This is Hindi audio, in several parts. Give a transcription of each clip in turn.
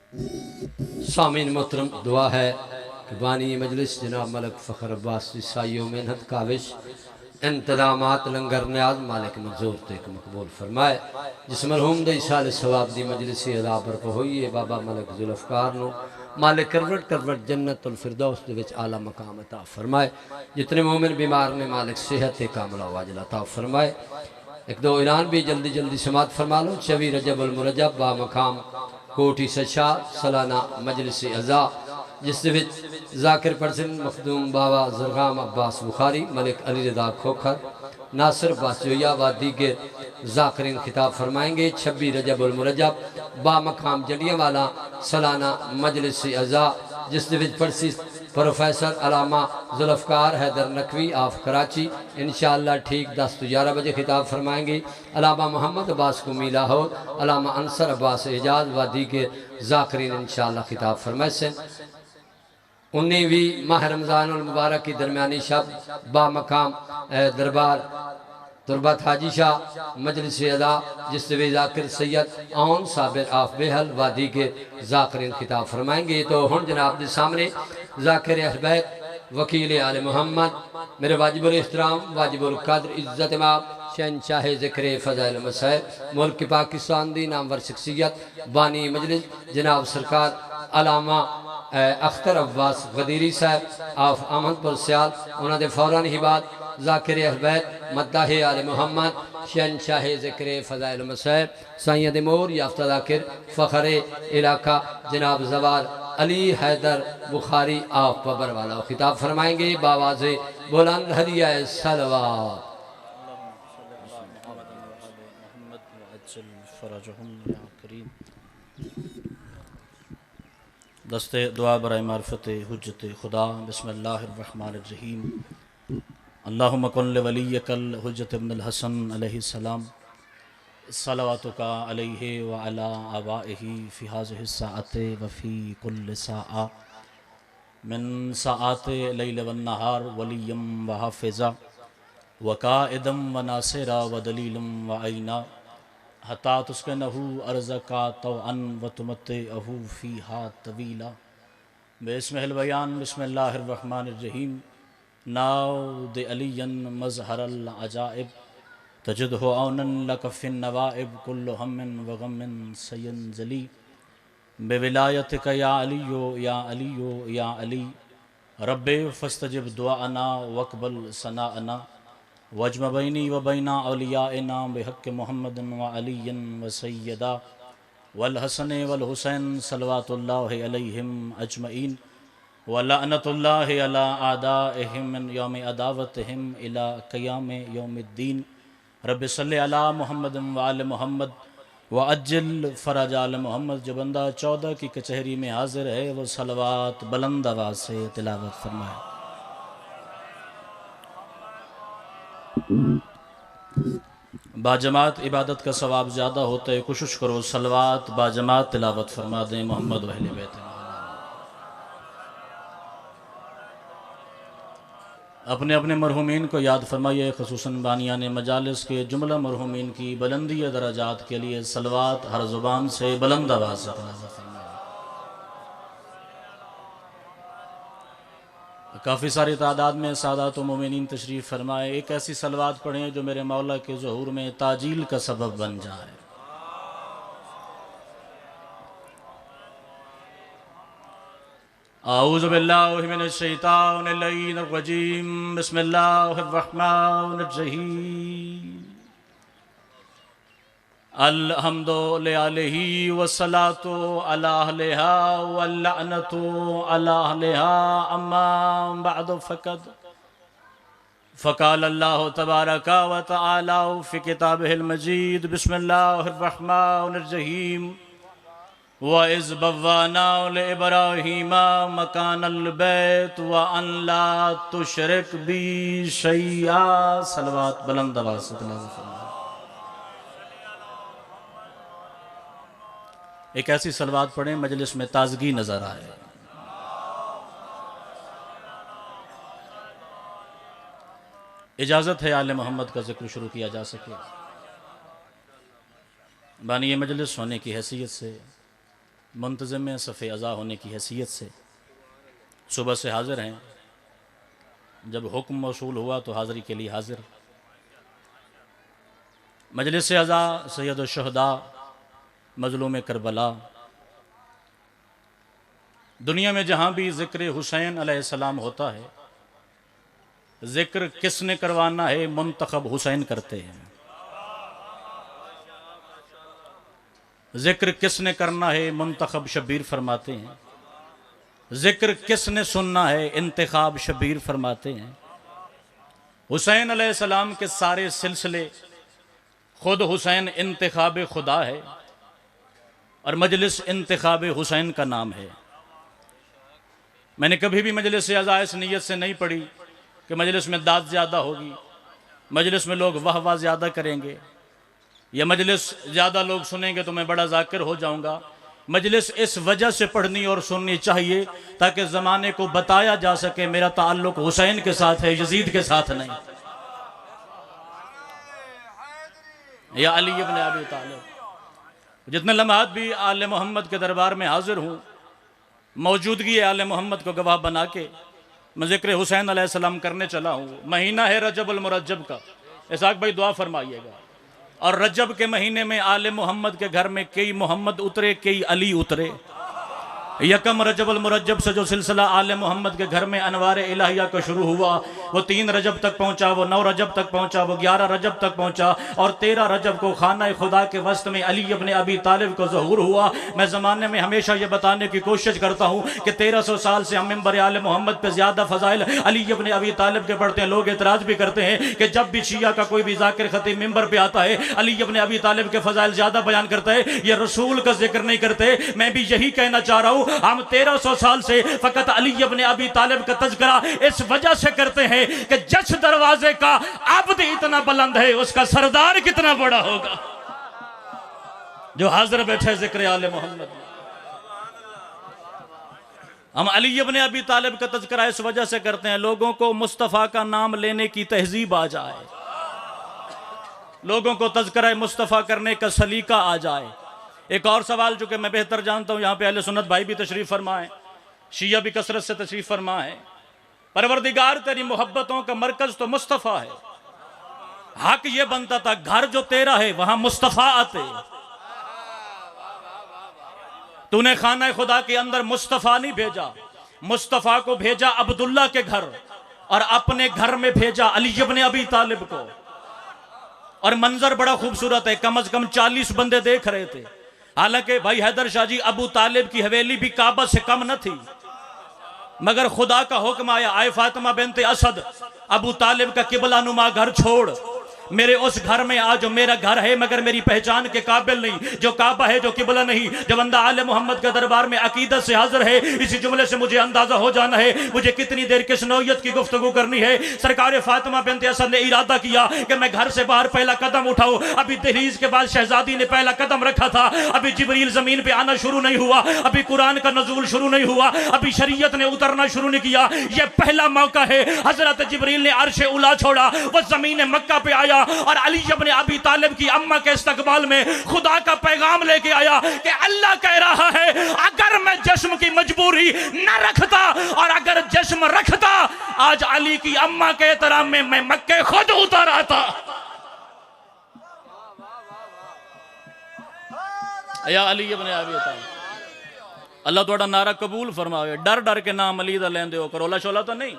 सामीन मोहतरम, दुआ है कि बानी मजलिस जनाब मलक फ़खर अब्बास ईसाइयों मेहनत काविश इंतजामात लंगर न्याज मालिक मंजूर तक मकबूल फरमाए। जिस मरहूम दे साल सवाब दी मजलिस अदा बरप हुई है बाबा मलक जुल्फकार नो मालिक करवट करवट जन्नतुल फिरदौस दे विच आला मकाम अता फरमाए। जितने मोमिन बीमार ने मालिक सेहत कामला वाजला अता फरमाए। एक दो ऐलान भी जल्दी जल्दी समात फरमा लो। 24 रजब अल मुरजब बा मकाम कोठी सचा सालाना मजलिस अज़ा जिस जाकिर परसिन मखदूम बाबा जरगाम अब्बास बुखारी मलिक अली रदा खोखर नासिर अब्बास जोया व दीगर जाकिरीन खिताब फरमाएंगे। 26 रजब अल मुरजब बा मकाम जलियांवाला सालाना मजलिस अज़ा जिस परसी प्रोफेसर अलामा जुल्फकार हैदर नकवी ऑफ कराची इंशाअल्लाह ठीक 10 to 11 बजे खिताब फरमाएंगे। अलामा मोहम्मद अब्बास कुमी लाहौर, अलामा अंसर अब्बास एजाज व दीगर जाकिरीन इंशाअल्लाह खिताब फरमाए से 19वीं माह रमज़ान मुबारक की दरमियानी शब बा मकाम दरबार तुरबत हाजी शाह मजलिस अदा जिस जाकिर सैयद आन साबिर आफ बेहल व दीगर जाकिरीन खिताब फरमाएंगे। तो हम जनाब के सामने जाकिर अहलबैत वकील आले मोहम्मद मेरे वाजिबुल एहतराम वाजिबुल कद्र इज़्ज़त इमाम शहनशाह ज़िक्र फ़ज़ाइल मसैब मुल्क पाकिस्तान दी नामवर शख्सियत बानी मजलिस जनाब सरकार अलामा अख्तर अब्बास गदीरी साहब आफ अहमदपुर सियाल उन्होंने फौरन ही बाद जाकिर अहलबैत मद्दाह आले मोहम्मद शहनशाह ज़िक्र फ़ज़ाइल मसैब सैयद मोर याफ्ता जाकिर फ़खर इलाका जनाब जवार अली हैदर बुखारी आफ बबर वाला खिताब फरमाएंगे। बावाज़े बुलंद हदिया सलवात। दस्ते दुआ बराए मार्फत हुज्जत खुदा बिस्मिल्लाहिर्रहमानिर्रहीम। अल्लाहुम्मा कुल्ल वलियकल हुज्जत इब्नुल हसन अलैहिस्सलाम सलवातुका अलैहि व अला आबाइहि फी हाज़िहि साअति व फी कुल्लि साअ मिन साआति लैल वन नहार वलियम व हाफ़िज़ा व काइदम व नासिरा व दलीलम व आइना हता तुस्किनहु अर्ज़का तौअन व तुमत्तिअहु फ़ीहा तवीला। बिस्मिल बयान बिस्मिल्लाहिर्रहमानिर्रहीम। नाव दे अलियन मज़हरल अजाइब तजिदहु औनन लक फ़िन नवाइब कुल्लु हम्मिन व गम्मिन सयंजली बेविलायतिक या अलियो या अलियो या अली रब्बे फ़स्तजिब दुआना वक़बल सनाअना वजम बैनी व बैना औलियाइना बिहक़्क़ि मुहम्मदिन व अलिय्यिन व सय्यदा वल हसन वल हुसैन सल्लवातुल्लाहि अलैहिम अजमईन व लअनतुल्लाहि अला आदाइहिम मिन यौम अदावतिहिम इला क़ियाम यौमिद्दीन। रब्बि सल्लि अला मुहम्मदिन व आले मुहम्मद व अज्जिल फ़रज आले मुहम्मद। जो बंदा 14 की कचहरी में हाजिर है वो सलवात बुलंद आवाज़ से तिलावत फरमाए। बाजमात इबादत का सवाब ज़्यादा होता है, कोशिश करो सलवात बाजमात तिलावत फरमा दें मोहम्मद व अहले बैत। अपने अपने मरहुमीन को याद फरमाइए, ख़ुसूसन बानियान मजालिस के जुमला मरहुमीन की बुलंदी दराजात के लिए सलवात हर ज़ुबान से बुलंद आवाज़ से तिलावत फरमाइए। काफ़ी सारी तादाद में सादात व मोमिनीन तशरीफ़ फरमाए। एक ऐसी सलवात पढ़ें जो मेरे मौला के ज़हूर में ताजील का सबब बन जाए। आऊज़ु बिल्लाहि मिनश शैतानिर रजीम बिस्मिल्लाहिर्रहमानिर्रहीम। अल्हम्दुलिल्लाहि वस्सलातु अला अहलिहा वल्लअनतु अला अहलिहा अम्मा बअद फ़क़ाल अल्लाहु तबारक व तआला फ़ी किताबिहिल मजीद बिस्मिल्लाहिर्रहमानिर्रहीम व इज़ बव्वाना लिइब्राहीमा मकानल बैत व अन ला तुशरिक बी शैआ। सलवात बुलंद आवाज़ से तिलावत फरमाएं। एक ऐसी सलवात पढ़ें मजलिस में ताजगी नजर आए। इजाज़त है आले मोहम्मद का जिक्र शुरू किया जा सके। बानी मजलिस होने की हैसियत से मुंतज़िम सफ़े अज़ा होने की हैसियत से सुबह से हाज़िर हैं। जब हुक्म मौसूल हुआ तो हाज़िरी के लिए हाज़िर। मजलिस अज़ा सैयद शुहदा मज़लूम करबला, दुनिया में जहाँ भी ज़िक्र हुसैन अलैहिस्सलाम होता है, ज़िक्र किसने करवाना है? मुंतखब हुसैन करते हैं। ज़िक्र किसने करना है? मुंतखब शबीर फरमाते हैं। ज़िक्र किसने सुनना है? इंतखाब शबीर फरमाते हैं। हुसैन अलैहिस्सलाम के सारे सिलसिले, खुद हुसैन इंतखाब खुदा है और मजलिस इंतखाब हुसैन का नाम है। मैंने कभी भी मजलिस अज़ा इस नीयत से नहीं पढ़ी कि मजलिस में दाद ज़्यादा होगी, मजलिस में लोग वाह वाह ज़्यादा करेंगे, या मजलिस ज़्यादा लोग सुनेंगे तो मैं बड़ा जाकिर हो जाऊंगा। मजलिस इस वजह से पढ़नी और सुननी चाहिए ताकि ज़माने को बताया जा सके मेरा ताल्लुक हुसैन के साथ है, यजीद के साथ नहीं, या अली इब्न अबी तालिब। जितने लम्हात भी आले मोहम्मद के दरबार में हाजिर हूँ, मौजूदगी आले मोहम्मद को गवाह बना के मैं ज़िक्र हुसैन अलैहिस्सलाम करने चला हूँ। महीना है रजबुल मुरज्जब का, इसाक भाई दुआ फरमाइएगा। और रजब के महीने में आले मोहम्मद के घर में कई मोहम्मद उतरे, कई अली उतरे। यकम रजबुल मुरज्जब से जो सिलसिला आले मोहम्मद के घर में अनवार इलाहिया का शुरू हुआ, वो 3 रजब तक पहुंचा, वो 9 रजब तक पहुंचा, वो 11 रजब तक पहुंचा, और 13 रजब को खाना खुदा के वस्त में अली इब्न अबी तालिब को ज़हूर हुआ। मैं ज़माने में हमेशा ये बताने की कोशिश करता हूँ कि 1300 साल से हम मिंबर आले मोहम्मद पे ज़्यादा फ़ज़ाइल अली इब्न अबी तालिब के पढ़ते हैं। लोग एतराज़ भी करते हैं कि जब भी शिया का कोई भी ज़ाकिर ख़तीब मिंबर पे आता है, अली इब्न अबी तालिब के फ़ज़ाइल ज़्यादा बयान करता है, ये रसूल का जिक्र नहीं करते। मैं भी यही कहना चाह रहा हूँ, हम 1300 साल से फकत अली इब्न अबी तालिब का तज़किरा इस वजह से करते हैं कि जश दरवाजे का आबद इतना बुलंद है, उसका सरदार कितना बड़ा होगा जो हाजिर बैठे जिक्र आले मोहम्मद। हम अली इब्न अबी तालिब का तज़किरा इस वजह से करते हैं, लोगों को मुस्तफ़ा का नाम लेने की तहजीब आ जाए, लोगों को तज़किरा मुस्तफ़ा करने का सलीका आ जाए। एक और सवाल जो कि मैं बेहतर जानता हूँ, यहाँ पे अहले सुन्नत भाई भी तशरीफ़ फरमाए, शिया भी कसरत से तशरीफ़ फरमाए। परवरदिगार तेरी मोहब्बतों का मरकज़ तो मुस्तफ़ा है। हक ये बनता था घर जो तेरा है वहां मुस्तफ़ा आते, तूने खाना खुदा के अंदर मुस्तफ़ा नहीं भेजा, मुस्तफ़ा को भेजा अब्दुल्ला के घर और अपने घर में भेजा अली इब्न अबी तालिब को। और मंजर बड़ा खूबसूरत है, कम से कम 40 बंदे देख रहे थे। हालांकि भाई हैदर शाह जी, अबू तालिब की हवेली भी काबा से कम न थी, मगर खुदा का हुक्म आया, आए फातिमा बिनते असद, अबू तालिब का किबला नुमा घर छोड़, मेरे उस घर में आ जो मेरा घर है मगर मेरी पहचान के काबिल नहीं, जो काबा है जो किबला नहीं। जब बंदा आले मोहम्मद के दरबार में अकीदत से हाजिर है, इसी जुमले से मुझे अंदाजा हो जाना है मुझे कितनी देर किस नौयत की गुफ्तगू करनी है। सरकार फातिमा बिनते असद ने इरादा किया कि मैं घर से बाहर पहला कदम उठाऊं। अभी दहलीज के बाद शहजादी ने पहला कदम रखा था, अभी जिब्रील जमीन पे आना शुरू नहीं हुआ, अभी कुरान का नज़ूल शुरू नहीं हुआ, अभी शरीयत ने उतरना शुरू नहीं किया। यह पहला मौका है, हजरत जिब्रील ने अर्श उला छोड़ा, वह जमीन मक्का पे आया और अली इब्न अबी तालिब की अम्मा के इस्तकबाल में खुदा का पैगाम लेके आया कि अल्लाह कह रहा है अगर मैं जश्म की मजबूरी न रखता और अगर जश्म रखता, आज अली की अम्मा के एहतराम में मैं मक्के खुद उतर आता। या अली इब्न अबी तालिब, अल्लाह थोड़ा नारा कबूल फरमावे। डर डर के नाम अली दा लेंदे हो, करोला शोला तो नहीं।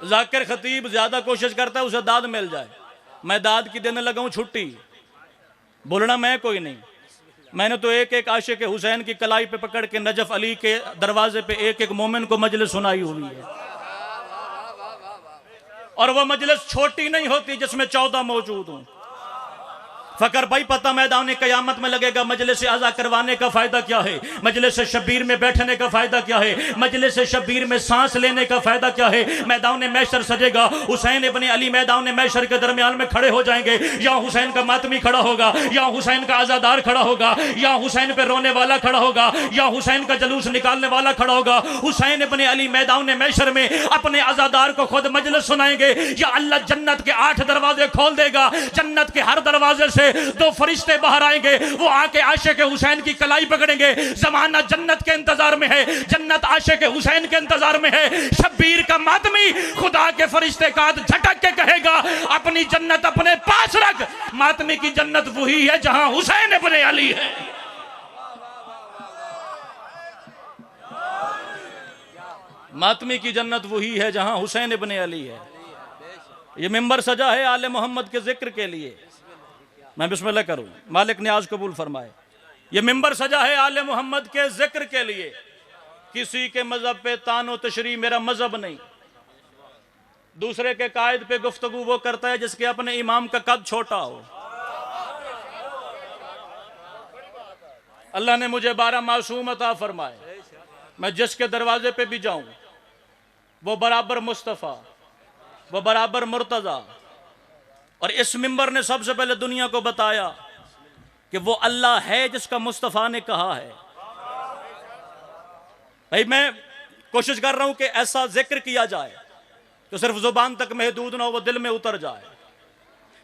जाकिर खतीब ज्यादा कोशिश करता है उसे दाद मिल जाए, मैं दाद की देने लगा हूं छुट्टी, बोलना मैं कोई नहीं। मैंने तो एक एक आशिक हुसैन की कलाई पे पकड़ के नजफ अली के दरवाजे पे एक एक मोमिन को मजलिस सुनाई हुई है, और वह मजलिस छोटी नहीं होती जिसमें 14 मौजूद हूं। फ़कर भाई पता मैदान क़यामत में लगेगा। मजलिस आज़ा करवाने का फ़ायदा क्या है, मजलिस शबीर में बैठने का फ़ायदा क्या है, मजलिस शबीर में सांस लेने का फ़ायदा क्या है। मैदान मैशर सजेगा, हुसैन इब्ने अली मैदान मैशर के दरमियान में खड़े हो जाएंगे। या हुसैन का मातमी खड़ा होगा, या हुसैन का आज़ादार खड़ा होगा, या हुसैन पे रोने वाला खड़ा होगा, या हुसैन का जलूस निकालने वाला खड़ा होगा। हुसैन इब्ने अली मैदान मैशर में अपने आज़ादार को खुद मजलिस सुनाएंगे। या अल्लाह जन्नत के 8 दरवाजे खोल देगा, जन्नत के हर दरवाजे से 2 फरिश्ते बाहर आएंगे। वो आके आशिक हुसैन की कलाई पकड़ेंगे। जमाना जन्नत के इंतजार में है, जन्नत आशिक हुसैन के इंतजार में है। शब्बीर का मातमी खुदा के फरिश्ते का हाथ झटक के कहेगा, अपनी जन्नत अपने पास रख। मातमी की जन्नत वही है जहां हुसैन इब्ने अली है। मातमी की जन्नत वही है जहां हुसैन इब्ने अली है। ये मिंबर सजा है आले मोहम्मद के जिक्र के लिए। मैं बिस्मिल्लाह करूं, मालिक ने आज कबूल फरमाए। ये मिंबर सजा है आले मोहम्मद के जिक्र के लिए। किसी के मजहब पे तानो तशरी मेरा मजहब नहीं। दूसरे के कायद पे गुफ्तगू वो करता है जिसके अपने इमाम का कद छोटा हो। अल्लाह ने मुझे 12 मासूम अता फरमाए। मैं जिसके दरवाजे पे भी जाऊं वो बराबर मुस्तफ़ा, वो बराबर मुर्तज़ा। और इस मिंबर ने सबसे पहले दुनिया को बताया कि वो अल्लाह है जिसका मुस्तफ़ा ने कहा है। भाई मैं कोशिश कर रहा हूं कि ऐसा जिक्र किया जाए तो सिर्फ जुबान तक महदूद ना हो, वो दिल में उतर जाए।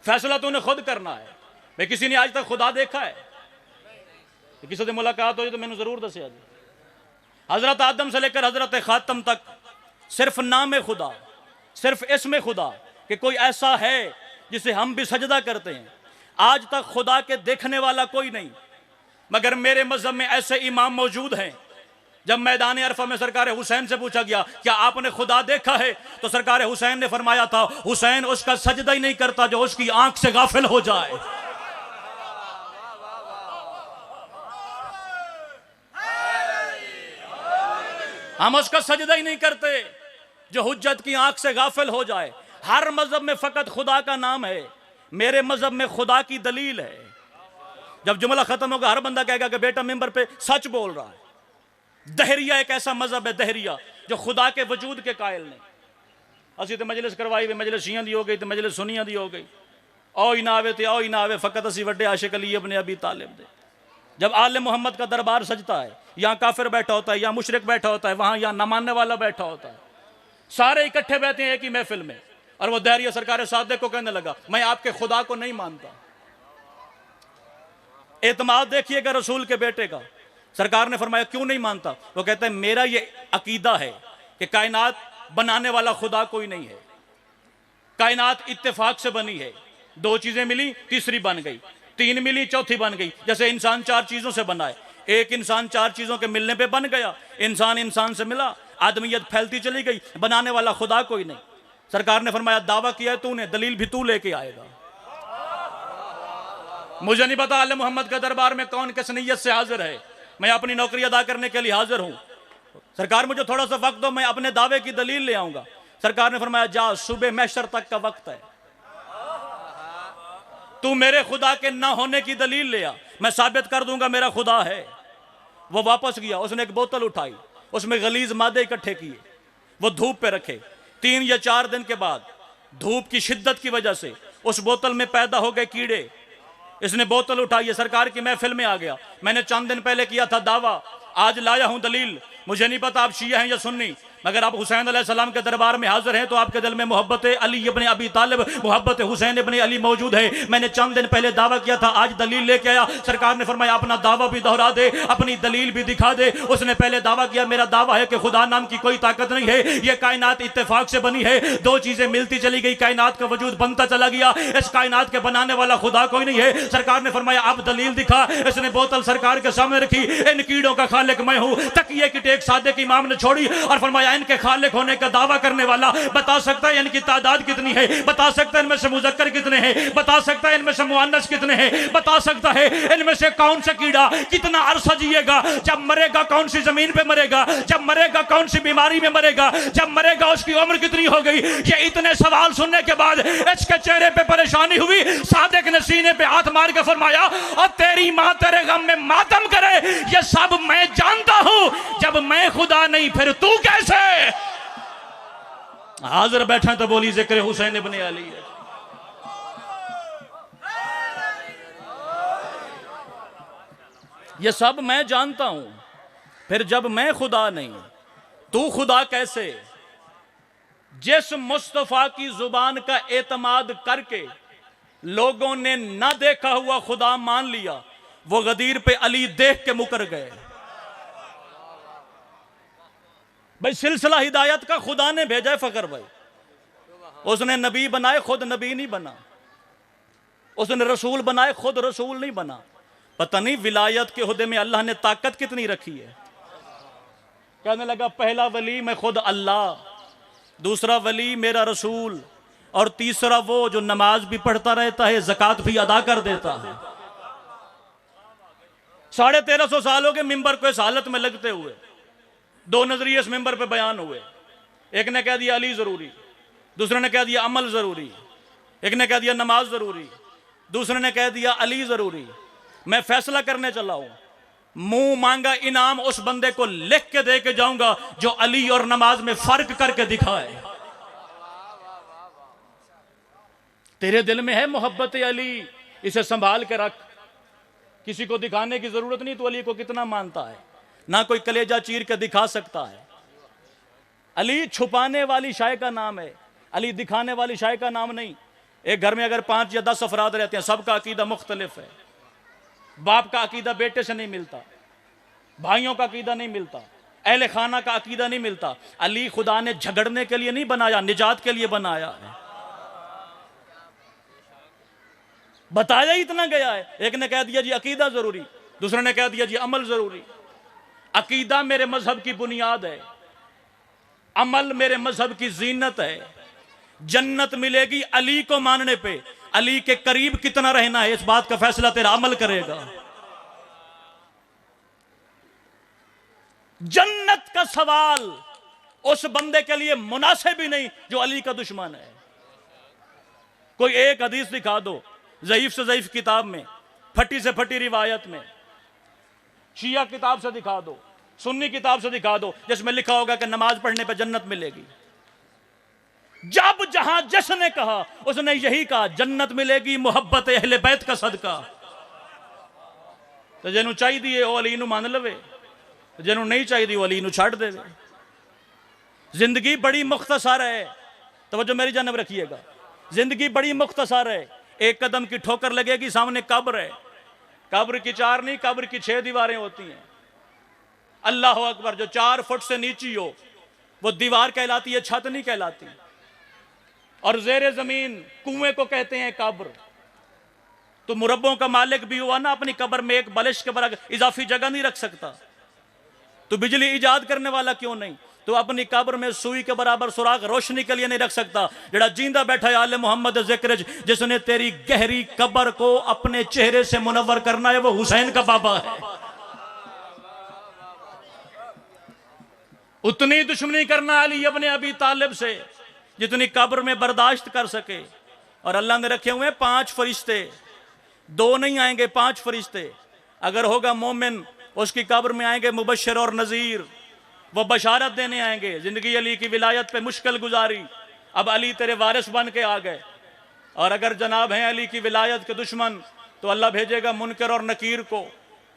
फैसला तूने खुद करना है। भाई किसी ने आज तक खुदा देखा है? किसी से मुलाकात हो तो मैंने जरूर दसिया जी। हजरत आदम से लेकर हजरत खातम तक सिर्फ नाम खुदा, सिर्फ इसमें खुदा कि कोई ऐसा है जिसे हम भी सजदा करते हैं। आज तक खुदा के देखने वाला कोई नहीं, मगर मेरे मजहब में ऐसे इमाम मौजूद हैं। जब मैदान अरफा में सरकार हुसैन से पूछा गया क्या आपने खुदा देखा है, तो सरकार हुसैन ने फरमाया था हुसैन उसका सजदा ही नहीं करता जो उसकी आंख से गाफिल हो जाए। हम उसका सजदा ही नहीं करते जो हुज्जत की आंख से गाफिल हो जाए। हर मजहब में फकत खुदा का नाम है, मेरे मजहब में खुदा की दलील है। जब जुमला खत्म होगा हर बंदा कहेगा कि बेटा मिंबर पे सच बोल रहा है। दहरिया एक ऐसा मजहब है, दहरिया जो खुदा के वजूद के कायल नहीं। असी तो मजलिस करवाई हुई, मजलिस शियां दी हो गई तो मजलिस सुनियां दी हो गई। आओ ही ना आवे तो आओ ही ना आवे, फकत असी वड्डे आशिक अली इब्ने अबी तालिब दे। जब आले मोहम्मद का दरबार सजता है, यहाँ काफिर बैठा होता है, यहाँ मुशरिक बैठा होता है, वहां यहाँ न मानने वाला बैठा होता है, सारे इकट्ठे बैठे हैं एक ही महफिल में। और वो दहरिया सरकार सादे को कहने लगा मैं आपके खुदा को नहीं मानता। एतमाद देखिएगा रसूल के बेटे का। सरकार ने फरमाया क्यों नहीं मानता? वो कहते हैं मेरा ये अकीदा है कि कायनात बनाने वाला खुदा कोई नहीं है, कायनात इत्तेफाक से बनी है। 2 चीजें मिली, तीसरी बन गई, 3 मिली, चौथी बन गई। जैसे इंसान 4 चीजों से बना है, एक इंसान 4 चीजों के मिलने पे बन गया। इंसान इंसान से मिला, आदमियत फैलती चली गई, बनाने वाला खुदा कोई नहीं। सरकार ने फरमाया दावा किया है तूने, दलील भी तू लेके आएगा। मुझे नहीं पता आले मोहम्मद के दरबार में कौन किस नीयत से हाजिर है, मैं अपनी नौकरी अदा करने के लिए हाजिर हूं। सरकार मुझे थोड़ा सा वक्त दो, मैं अपने दावे की दलील ले आऊंगा। सरकार ने फरमाया जा, सुबह महशर तक का वक्त है, तू मेरे खुदा के ना होने की दलील ले आ, मैं साबित कर दूंगा मेरा खुदा है। वो वापस गया, उसने एक बोतल उठाई, उसमें गलीज मादे इकट्ठे किए, वो धूप पे रखे। 3 या 4 दिन के बाद धूप की शिद्दत की वजह से उस बोतल में पैदा हो गए कीड़े। इसने बोतल उठाई है, सरकार की महफिल में आ गया। मैंने चंद दिन पहले किया था दावा, आज लाया हूं दलील। मुझे नहीं पता आप शिया हैं या सुन्नी, मगर आप हुसैन अलैहिस्सलाम के दरबार में हाजिर हैं तो आपके दिल में मोहब्बत अली इब्ने अबी तालिब, मोहब्बत हुसैन इब्ने अली मौजूद है। मैंने चंद दिन पहले दावा किया था, आज दलील लेके आया। सरकार ने फरमाया अपना दावा भी दोहरा दे, अपनी दलील भी दिखा दे। उसने पहले दावा किया मेरा दावा है कि खुदा नाम की कोई ताकत नहीं है, ये कायनात इत्तेफाक से बनी है। 2 चीजें मिलती चली गई, कायनात का वजूद बनता चला गया, इस कायनात के बनाने वाला खुदा कोई नहीं है। सरकार ने फरमाया अब दलील दिखा। इसने बोतल सरकार के सामने रखी, इन कीड़ों का खालिक मैं हूं। तकिए की टेक सादे के इमाम ने छोड़ी और फरमाया कौनैन के खालिक होने का दावा करने वाला बता सकता है इनकी तादाद कितनी है, बता सकता है इनमें से मुज़क्कर कितने हैं, बता सकता है इनमें से मुअन्नस कितने हैं, बता सकता है इनमें से कौन सा कीड़ा कितना अरसा जिएगा, जब मरेगा कौन सी जमीन पे मरेगा, जब मरेगा कौन सी बीमारी में मरेगा, जब मरेगा उसकी उम्र कितनी हो गई। ये इतने सवाल सुनने के बाद इसके चेहरे पे परेशानी हुई। सादिक ने सीने पे हाथ मार के फरमाया, और तेरी माँ तेरे गम में मातम करे, ये सब मैं जानता हूं, जब मैं खुदा नहीं फिर तू कैसे। हाजिर बैठा तो बोली जिक्र हुसैन इब्ने अली है। ये सब मैं जानता हूं, फिर जब मैं खुदा नहीं तू खुदा कैसे। जिस मुस्तफा की जुबान का एतमाद करके लोगों ने ना देखा हुआ खुदा मान लिया, वो गदीर पे अली देख के मुकर गए। भाई सिलसिला हिदायत का खुदा ने भेजा है फकर भाई, उसने नबी बनाए खुद नबी नहीं बना, उसने रसूल बनाए खुद रसूल नहीं बना। पता नहीं विलायत के हुदे में अल्लाह ने ताकत कितनी रखी है। कहने लगा पहला वली मैं खुद अल्लाह, दूसरा वली मेरा रसूल, और तीसरा वो जो नमाज भी पढ़ता रहता है ज़कात भी अदा कर देता है। 1350 सालों के मिंबर को इस हालत में लगते हुए दो नजरिए इस मिंबर पे बयान हुए। एक ने कह दिया अली जरूरी, दूसरे ने कह दिया अमल जरूरी, एक ने कह दिया नमाज जरूरी, दूसरे ने कह दिया अली जरूरी। मैं फैसला करने चला हूं, मुंह मांगा इनाम उस बंदे को लिख के दे के जाऊंगा जो अली और नमाज में फर्क करके दिखाए। तेरे दिल में है मोहब्बत अली, इसे संभाल के रख, किसी को दिखाने की जरूरत नहीं। तो अली को कितना मानता है, ना कोई कलेजा चीर के दिखा सकता है। अली छुपाने वाली शाय का नाम है, अली दिखाने वाली शाय का नाम नहीं। एक घर में अगर 5 या 10 अफराद रहते हैं, सबका अकीदा मुख्तलिफ है। बाप का अकीदा बेटे से नहीं मिलता, भाइयों का अकीदा नहीं मिलता, अहले खाना का अकीदा नहीं मिलता। अली खुदा ने झगड़ने के लिए नहीं बनाया, निजात के लिए बनाया है। बताया इतना गया है। एक ने कह दिया जी अकीदा जरूरी, दूसरे ने कह दिया जी अमल जरूरी। अकीदा मेरे मजहब की बुनियाद है, अमल मेरे मजहब की जीनत है। जन्नत मिलेगी अली को मानने पे, अली के करीब कितना रहना है इस बात का फैसला तेरा अमल करेगा। जन्नत का सवाल उस बंदे के लिए मुनासिब ही नहीं जो अली का दुश्मन है। कोई एक हदीस दिखा दो ज़ईफ से ज़ईफ किताब में, फटी से फटी रिवायत में, शिया किताब से दिखा दो, सुन्नी किताब से दिखा दो, जिसमें लिखा होगा कि नमाज पढ़ने पर जन्नत मिलेगी। जब जहां जिसने कहा उसने यही कहा, जन्नत मिलेगी मोहब्बत अहले बैत का सदका। तो जिन्हों चाहिए वो अली नूं मान लवे, जिन्हों नहीं चाहिए वो अली नूं छड़ देवे। जिंदगी बड़ी मुख्तसर है, तवज्जो मेरी जानब रखिएगा। जिंदगी बड़ी मुख्तसर है, एक कदम की ठोकर लगेगी सामने कब्र है। कब्र की 4 नहीं, कब्र की 6 दीवारें होती हैं। अल्लाह अकबर, जो 4 फुट से नीची हो वो दीवार कहलाती है, छत नहीं कहलाती। और जेर जमीन कुएं को कहते हैं कब्र। तो मुरब्बों का मालिक भी हुआ ना, अपनी कब्र में एक बलिश के बराबर इजाफी जगह नहीं रख सकता। तो बिजली ईजाद करने वाला क्यों नहीं, तो अपनी कब्र में सुई के बराबर सुराख रोशनी के लिए नहीं रख सकता। जड़ा जिंदा बैठा है आले मोहम्मद जिक्र, जिसने तेरी गहरी कब्र को अपने चेहरे से मुनव्वर करना है, वो हुसैन का बाबा है। उतनी दुश्मनी करना अली अपने अबी तालिब से जितनी कब्र में बर्दाश्त कर सके। और अल्लाह ने रखे हुए 5 फरिश्ते, 2 नहीं आएंगे 5 फरिश्ते। अगर होगा मोमिन उसकी कब्र में आएंगे मुबश्शिर और नज़ीर, वो बशारत देने आएंगे। जिंदगी अली की विलायत पे मुश्किल गुजारी, अब अली तेरे वारिस बन के आ गए। और अगर जनाब हैं अली की विलायत के दुश्मन, तो अल्लाह भेजेगा मुनकर और नकीर को।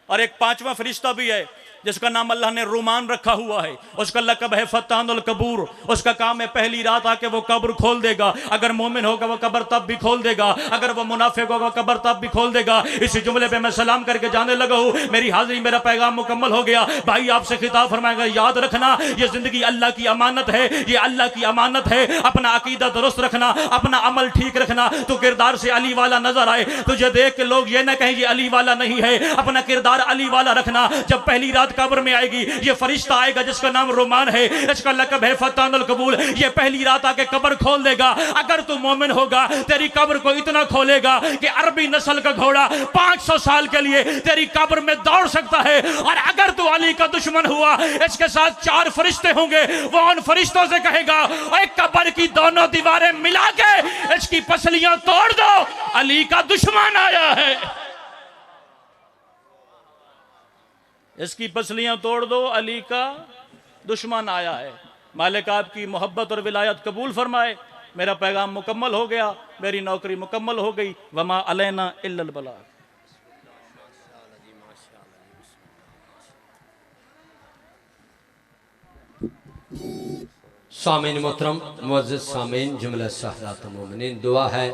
और एक 5वां फरिश्ता भी है जिसका नाम अल्लाह ने रुमान रखा हुआ है, उसका लक़ब है फत्तानुल कबूर। उसका काम है पहली रात आके वो कब्र खोल देगा। अगर मोमिन होगा वो कब्र तब भी खोल देगा, अगर वो मुनाफिक होगा कब्र तब भी खोल देगा। इसी जुमले पे मैं सलाम करके जाने लगा हूँ। मेरी हाजिरी, मेरा पैगाम मुकम्मल हो गया। भाई आपसे खिताब फरमाएगा, याद रखना ये जिंदगी अल्लाह की अमानत है, ये अल्लाह की अमानत है। अपना अकीदा दुरुस्त रखना, अपना अमल ठीक रखना, तो किरदार से अली वाला नजर आए। तुझे देख के लोग ये ना कहें ये अली वाला नहीं है, अपना किरदार अली वाला रखना। जब पहली रात कब्र में आएगी। ये फरिश्ता आएगा जिसका नाम रोमान है, इसका लक़ब है फतानुल कबूल। ये पहली रात आके कब्र खोल देगा। अगर तू मोमिन होगा तेरी कब्र को इतना खोलेगा कि अरबी नस्ल का घोड़ा 500 साल के लिए तेरी कब्र में दौड़ सकता है। और अगर तू अली का दुश्मन हुआ, इसके साथ 4 फरिश्ते होंगे, वो उन फरिश्तों से कहेगा ओए कब्र की दोनों दीवारें मिला के इसकी पसलियां तोड़ दो, अली का दुश्मन आया है। इसकी पसलियां तोड़ दो, अली का दुश्मन आया है। मालिक आपकी मोहब्बत और विलायत कबूल फरमाए। मेरा पैगाम मुकम्मल हो गया, मेरी नौकरी मुकम्मल हो गई। वमा अलैना इल्लल बलाग। सामीन मोहतरम मुअज़्ज़िज़ सामीन जुमला साहदात मोमिनीन, दुआ है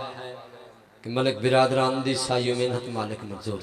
कि मलिक बिरादरान दी सायो मेहनत मालिक मंजूर